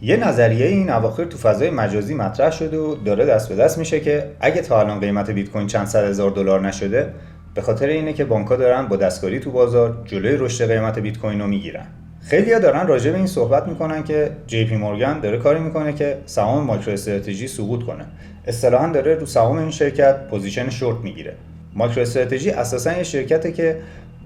یه نظریه این اواخر تو فضای مجازی مطرح شده و داره دست به دست میشه که اگه تا الان قیمت بیت کوین چند صد هزار دلار نشده، به خاطر اینه که بانک‌ها دارن با دستکاری تو بازار جلوی رشد قیمت بیت کوین رو میگیرن. خیلی‌ها دارن راجع به این صحبت میکنن که جی پی مورگان داره کاری میکنه که سهام مایکرو استراتژی سقوط کنه. اصطلاحاً داره رو سهام این شرکت پوزیشن شورت میگیره. مایکرو استراتژی اساساً یه شرکته که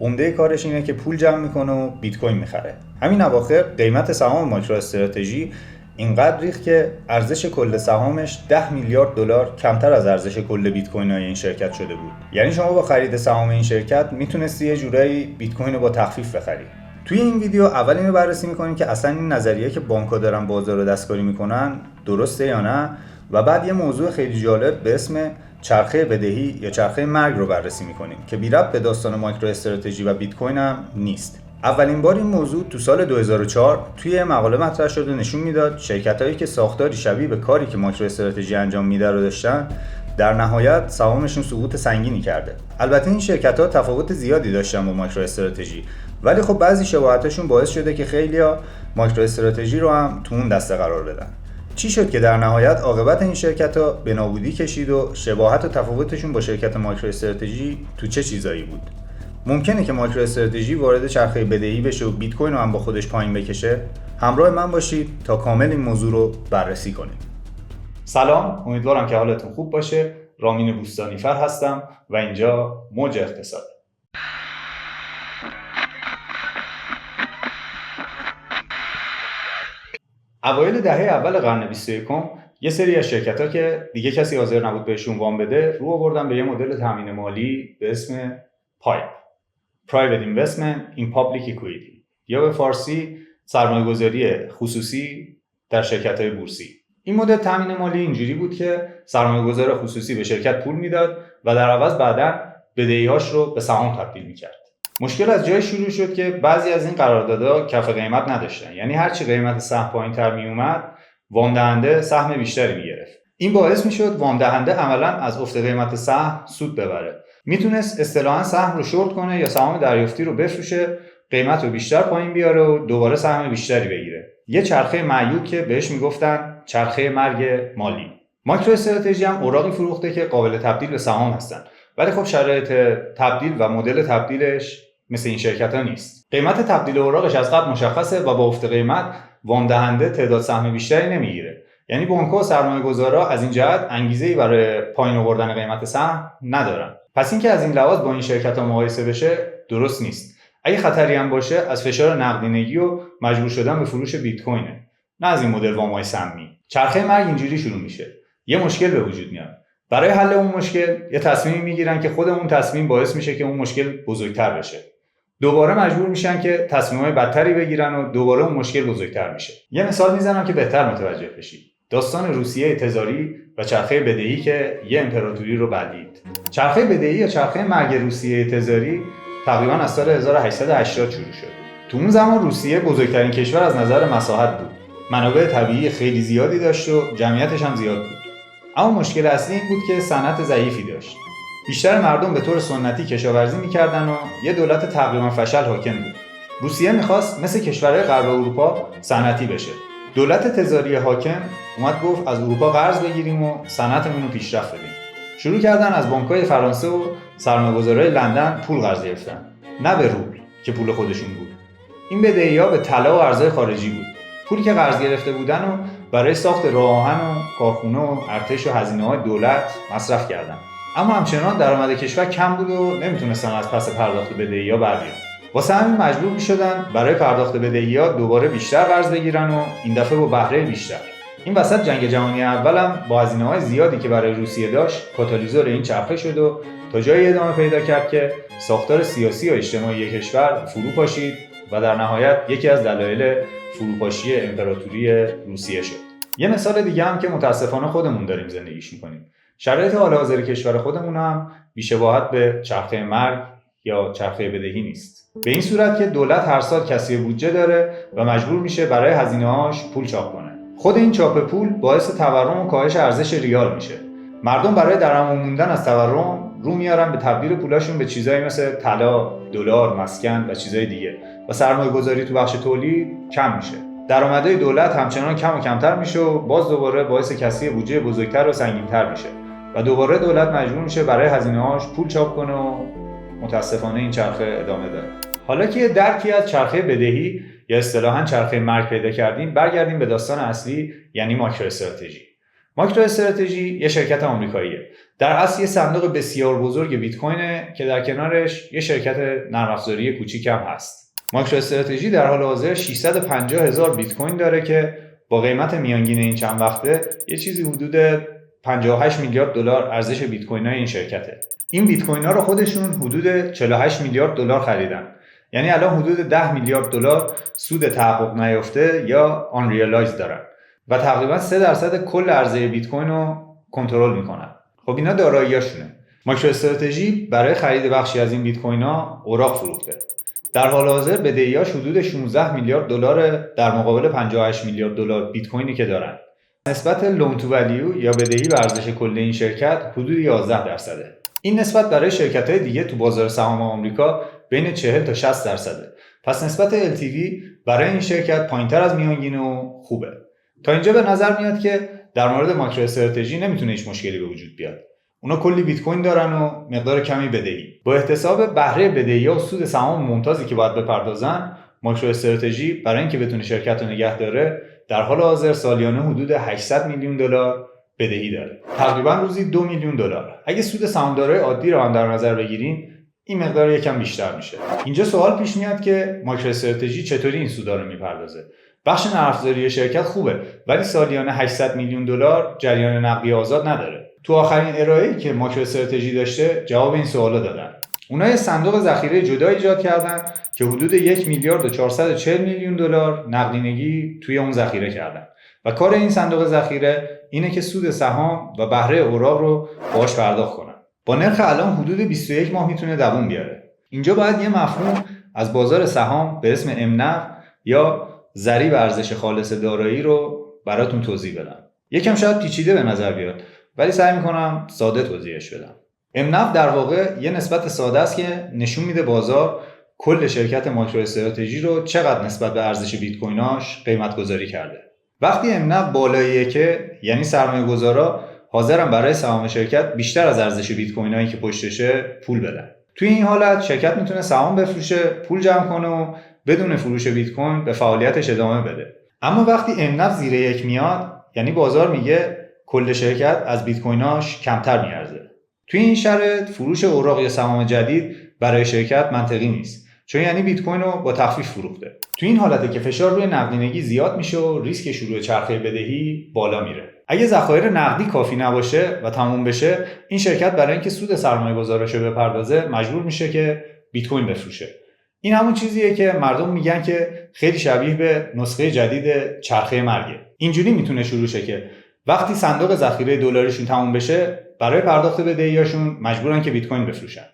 عمده کارش اینه که پول جمع میکنه و بیت کوین میخره. همین اواخر قیمت سهام مایکرو استراتژی اینقدر ریخت که ارزش کل سهامش 10 میلیارد دلار کمتر از ارزش کل بیت کوین های این شرکت شده بود. یعنی شما با خرید سهام این شرکت میتونستی یه جورایی بیت کوین رو با تخفیف بخری. توی این ویدیو اول اینو بررسی میکنیم که اصلا این نظریه که بانک‌ها دارن بازار رو دستکاری میکنن درسته یا نه، و بعد یه موضوع خیلی جالب به اسم چرخه بدهی یا چرخه مرگ رو بررسی میکنیم که بی ربط به داستان مایکرو استراتژی و بیت کوین هم نیست. اولین بار این موضوع تو سال 2004 توی مقاله مطرح شد و نشون میداد شرکتایی که ساختاری شبیه به کاری که مایکرو استراتژی انجام میده رو داشتن، در نهایت سهامشون سقوط سنگینی کرده. البته این شرکت‌ها تفاوت زیادی داشتن با مایکرو استراتژی، ولی خب بعضی شباهتاشون باعث شده که خیلیا مایکرو استراتژی رو هم تو اون دسته قرار بدن. چی شد که در نهایت عاقبت این شرکت‌ها به نابودی کشید و شباهت و تفاوتشون با شرکت مایکرو استراتژی تو چه چیزایی بود؟ ممکنه که مایکرو استراتژی وارد چرخه بدهی بشه و بیت کوین رو هم با خودش پایین بکشه؟ همراه من باشید تا کامل این موضوع رو بررسی کنیم. سلام، امیدوارم که حالتون خوب باشه. رامین بوستانیفر هستم و اینجا موج اقتصاد. اوایل دهه اول قرن 21 یه سری از شرکت‌ها که دیگه کسی حاضر نبود بهشون وام بده، رو آوردن به یه مدل تامین مالی به اسم پایپ Private Investment in Public Equity یا به فارسی سرمایه‌گذاری خصوصی در شرکت‌های بورسی. این مدل تامین مالی اینجوری بود که سرمایه‌گذار خصوصی به شرکت پول میداد و در عوض بعداً بدهی‌هاش رو به سهام تبدیل می‌کرد. مشکل از جای شروع شد که بعضی از این قراردادها کف قیمت نداشتن، یعنی هر چی قیمت سهم پایین‌تر میومد، وام دهنده سهم بیشتری می‌گرفت. این باعث می‌شد وام دهنده عملاً از افت قیمت سهم سود ببره. میتونست اصطلاحاً سهم رو شورت کنه یا سهام دریافتی رو بفروشه، قیمت رو بیشتر پایین بیاره و دوباره سهم بیشتری بگیره. یه چرخه معیوب که بهش میگفتن چرخه مرگ مالی. مایکرو استراتژی هم اوراقی فروخته که قابل تبدیل به سهام هستن، ولی خب شرایط تبدیل و مدل تبدیلش مثل این شرکت‌ها نیست. قیمت تبدیل اوراقش از قبل مشخصه و با افت قیمت وام دهنده تعداد سهم بیشتری نمیگیره. یعنی بانک‌ها و سرمایه‌گذارا از این جهت انگیزه‌ای برای پایین آوردن قیمت سهم ندارن. پس اینکه از این لحاظ با این شرکت‌ها مقایسه بشه درست نیست. اگه خطری هم باشه از فشار نقدینگی و مجبور شدن به فروش بیت کوینه، نه از این مدل وام‌های سهمی. چرخه مرگ اینجوری شروع میشه. یه مشکل به وجود میاد. برای حل اون مشکل یه تصمیم میگیرن که خود اون تصمیم باعث میشه که اون مشکل بزرگتر بشه. دوباره مجبور میشن که تصمیم‌های بدتری بگیرن و دوباره اون مشکل بزرگتر میشه. یه مثال میزنم که بهتر متوجه بشید. داستان روسیه تزاری و چرخه بدهی که یه امپراتوری رو بلعید. چرخه بدهی یا چرخه مرگ روسیه تزاری تقریبا از سال 1880 شروع شد. تو اون زمان روسیه بزرگترین کشور از نظر مساحت بود. منابع طبیعی خیلی زیادی داشت و جمعیتش هم زیاد بود. اما مشکل اصلی این بود که صنعت ضعیفی داشت. بیشتر مردم به طور سنتی کشاورزی می‌کردن و یه دولت تقریبا فشل حاکم بود. روسیه می‌خواست مثل کشورهای غرب اروپا صنعتی بشه. دولت تزاری حاکم اومد گفت از اروپا قرض بگیریم و صنعتمون رو پیشرفت بدیم. شروع کردن از بانک‌های فرانسه و سرمایه‌گذارای لندن پول قرض گرفتن، نه به روبل که پول خودشون بود. این بدهی‌ها به طلا و ارزهای خارجی بود. پولی که قرض گرفته بودن و برای ساخت راه آهن و کارخونه و ارتش و هزینه‌های دولت مصرف کردن. اما همچنان درآمد کشور کم بود و نمیتونستن از پس پرداخت بدهی‌ها بر بیان. واسه همین مجبور می‌شدن برای پرداخت بدهی‌ها دوباره بیشتر قرض بگیرن و این دفعه با بهره بیشتر. این وسط جنگ جهانی اول هم با هزینه‌های زیادی که برای روسیه داشت کاتالیزور این چرخه شد و تا جایی ادامه پیدا کرد که ساختار سیاسی و اجتماعی کشور فرو پاشید و در نهایت یکی از دلایل فروپاشی امپراتوری روسیه شد. یه مثال دیگه هم که متاسفانه خودمون داریم زندگیش می‌کنیم. شرایط حال حاضر کشور خودمون هم بی‌شباهت به چرخه مرگ یا چرخه بدهی نیست. به این صورت که دولت هر سال کسری بودجه داره و مجبور میشه برای هزینه‌هاش پول چاپ کنه. خود این چاپ پول باعث تورم و کاهش ارزش ریال میشه. مردم برای درهم موندن از تورم رو میارن به تبدیل پولاشون به چیزایی مثل طلا، دلار، مسکن و چیزای دیگه و سرمایه‌گذاری تو بخش تولید کم میشه. درآمدهای دولت همچنان کم و کمتر میشه و باز دوباره باعث کسری بودجه بزرگتر و سنگین‌تر میشه و دوباره دولت مجبور میشه برای هزینه‌هاش پول چاپ کنه و متاسفانه این چرخه ادامه داره. حالا که درکی از چرخه بدهی یا اصطلاحاً چرخه مرگ پیدا کردیم، برگردیم به داستان اصلی، یعنی ماکرو استراتژی. ماکرو استراتژی یه شرکت آمریکاییه. در اصل یه صندوق بسیار بزرگ بیت کوینه که در کنارش یه شرکت نرم افزاری کوچیک هم هست. ماکرو استراتژی در حال حاضر 650,000 بیت کوین داره که با قیمت میانگین این چند وقته یه چیزی حدود 58 میلیارد دلار ارزش بیت کوین های این شرکته. این بیت کوین ها رو خودشون حدود 48 میلیارد دلار خریدن. یعنی الان حدود 10 میلیارد دلار سود تحقق نیافته یا آن ریالایز دارن و تقریبا 3% کل عرضه بیت کوین رو کنترل میکنن. خب اینا داراییاشونه. ماکرو استراتژی برای خرید بخشی از این بیت کوین ها اوراق فروخته. در حال حاضر بدهیاش حدود 16 میلیارد دلار در مقابل 58 میلیارد دلار بیت کوینی که دارن. نسبت لون تو ولیو یا بدهی به ارزش کل این شرکت حدود 11%. این نسبت برای شرکت‌های دیگه تو بازار سهام آمریکا بین 40 تا 60%. پس نسبت LTV برای این شرکت پایین‌تر از میانگین و خوبه. تا اینجا به نظر میاد که در مورد ماکرو استراتژی نمیتونه هیچ مشکلی به وجود بیاد. اونا کلی بیت کوین دارن و مقدار کمی بدهی. با احتساب بهره بدهی‌ها و سود سهام ممتازی که باید بپردازن، ماکرو استراتژی برای اینکه بتونه شرکت رو نگه داره در حال حاضر سالیانه حدود 800 میلیون دلار بدهی داره. تقریبا روزی 2 میلیون دلار. اگه سود سهامدارای عادی رو هم در نظر بگیریم، این مقدار یکم بیشتر میشه. اینجا سوال پیش میاد که ماکرو استراتژی چطوری این سودا رو میپردازه؟ بخش نرم افزاری شرکت خوبه، ولی سالیانه 800 میلیون دلار جریان نقدی آزاد نداره. تو آخرین ارائه‌ای که ماکرو استراتژی داشته جواب این سوالا دادن. اونها یه صندوق ذخیره جدا ایجاد کردن که حدود 1 میلیارد و 440 میلیون دلار نقدینگی توی اون ذخیره کردن و کار این صندوق ذخیره اینه که سود سهام و بهره اوراق رو باهاش پرداخت کنن. با نرخ الان حدود 21 ماه میتونه دووم بیاره. اینجا باید یه مفهوم از بازار سهام به اسم MNAV یا ضریب ارزش خالص دارایی رو براتون توضیح بدم. یکم شاید پیچیده به نظر بیاد، ولی سعی میکنم ساده توضیحش بدم. MNAV در واقع یه نسبت ساده است که نشون میده بازار کل شرکت ماکرو استراتژی رو چقدر نسبت به ارزش بیت کویناش قیمت گذاری کرده. وقتی MNAV بالاییه که یعنی سرمایه‌گذارا حاضرن برای سهام شرکت بیشتر از ارزش بیت کوینایی که پشتشه پول بدن. توی این حالت شرکت میتونه سهام بفروشه، پول جمع کنه و بدون فروش بیت کوین به فعالیتش ادامه بده. اما وقتی MNAV زیر 1 میاد، یعنی بازار میگه کل شرکت از بیت کویناش کمتر میارزه. توی این شرایط فروش اوراق یا سهام جدید برای شرکت منطقی نیست، چون یعنی بیت کوین رو با تخفیف فروخته. توی این حالته که فشار روی نقدینگی زیاد میشه و ریسک شروع چرخه بدهی بالا میره. اگه ذخایر نقدی کافی نباشه و تموم بشه، این شرکت برای اینکه سود سرمایه‌گذارش رو بپردازه مجبور میشه که بیت کوین بفروشه. این همون چیزیه که مردم میگن که خیلی شبیه به نسخه جدید چرخه مرگه. اینجوری میتونه شروع شه که وقتی صندوق ذخیره دلاریشون تموم بشه، برای پرداخت بدهیاشون مجبورن که بیت کوین بفروشن.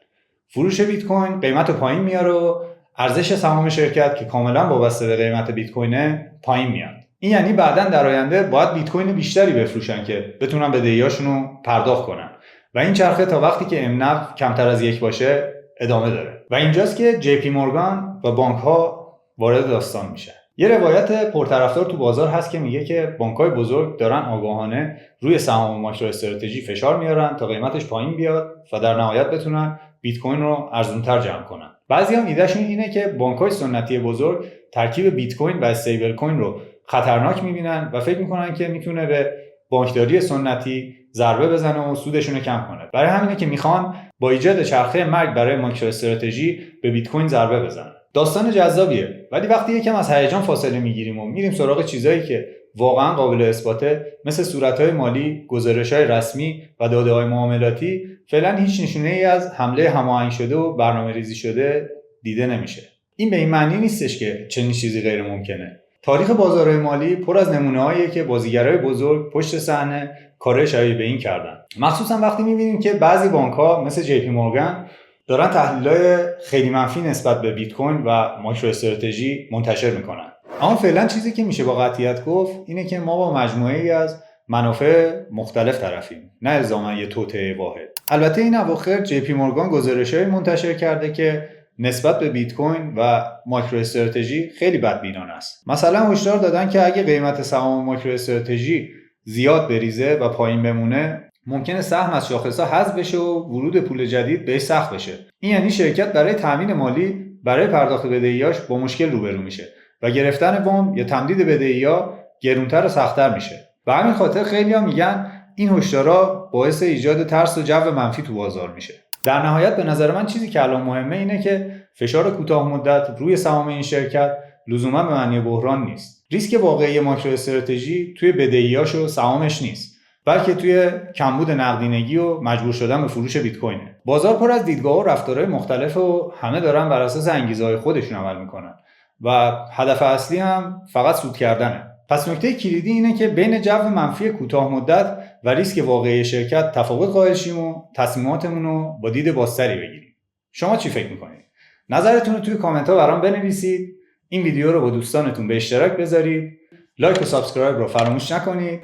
فروش بیت کوین قیمت رو پایین میاره و ارزش سهام شرکت که کاملا وابسته به قیمت بیت کوینه پایین میاد. این یعنی بعداً در آینده باید بیت کوین بیشتری بفروشن که بتونن بدهیاشون رو پرداخت کنن و این چرخه تا وقتی که MNAV کمتر از 1 باشه ادامه داره. و اینجاست که JP مورگان و بانک‌ها وارد داستان میشن. یه روایت پرطرفدار تو بازار هست که میگه که بانک‌های بزرگ دارن آگاهانه روی سهام ماکرو استراتژی فشار میارن تا قیمتش پایین بیاد و در نهایت بتونن بیت کوین رو ارزان‌تر جمع کنن. بعضی‌ها ایدهشون اینه که بانک‌های سنتی بزرگ ترکیب بیت کوین و استیبل کوین رو خطرناک میبینن و فکر میکنن که میتونه به بانکداری سنتی ضربه بزنه و سودشون رو کم کنه. برای همینه که میخوان با ایجاد چرخه مرگ برای ماکرو استراتژی به بیت کوین ضربه بزنن. داستان جذابیه، ولی وقتی یکم از هیجان فاصله میگیریم و میریم سراغ چیزایی که واقعا قابل اثباته، مثل صورت‌های مالی، گزارش‌های رسمی و داده‌های معاملاتی، فعلا هیچ نشونه‌ای از حمله هماهنگ شده و برنامه‌ریزی شده دیده نمیشه. این به این معنی نیستش که چنین چیزی غیر ممکنه. تاریخ بازارهای مالی پر از نمونه‌هاییه که بازیگرای بزرگ پشت صحنه کارهای شبیه به این کردن. مخصوصا وقتی می‌بینیم که بعضی بانک‌ها مثل JP مورگان دارن تحلیل‌های خیلی منفی نسبت به بیت کوین و ماکرو استراتژی منتشر میکنن. اما فعلا چیزی که میشه با قطعیت گفت اینه که ما با مجموعه‌ای از منافع مختلف طرفیم، نه الزاما یه توطئه واحد. البته این اواخر JP مورگان گزارش‌هایی منتشر کرده که نسبت به بیت کوین و مایکرو استراتژی خیلی بدبینانه است. مثلا هشدار دادن که اگه قیمت سهام مایکرو استراتژی زیاد بریزه و پایین بمونه، ممکنه سهم از شاخص‌ها حذف بشه و ورود پول جدید بهش سخت بشه. این یعنی شرکت برای تامین مالی برای پرداخت بدهیاش با مشکل روبرو میشه و گرفتن وام یا تمدید بدهی‌ها گرونتر و سخت‌تر میشه. به همین خاطر خیلی‌ها میگن این هشدارا باعث ایجاد ترس و جو منفی تو بازار میشه. در نهایت به نظر من چیزی که الان مهمه اینه که فشار کوتاه مدت روی سهام این شرکت لزوما به معنی بحران نیست. ریسک واقعی مایکرو استراتژی توی بدهیاش و سهامش نیست، بلکه توی کمبود نقدینگی و مجبور شدن به فروش بیت کوینه. بازار پر از دیدگاه و رفتارهای مختلف و همه دارن بر اساس انگیزه‌های خودشون عمل میکنن و هدف اصلی هم فقط سود کردنه. پس نکته کلیدی اینه که بین جو منفی کوتاه مدت و ریسک واقعی شرکت تفاوت قائل شیم و تصمیماتمون رو با دید بازتری بگیریم. شما چی فکر میکنید؟ نظرتون رو توی کامنت ها برام بنویسید. این ویدیو رو با دوستانتون به اشتراک بذارید. لایک و سابسکرایب رو فراموش نکنید.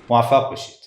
موفق باشید.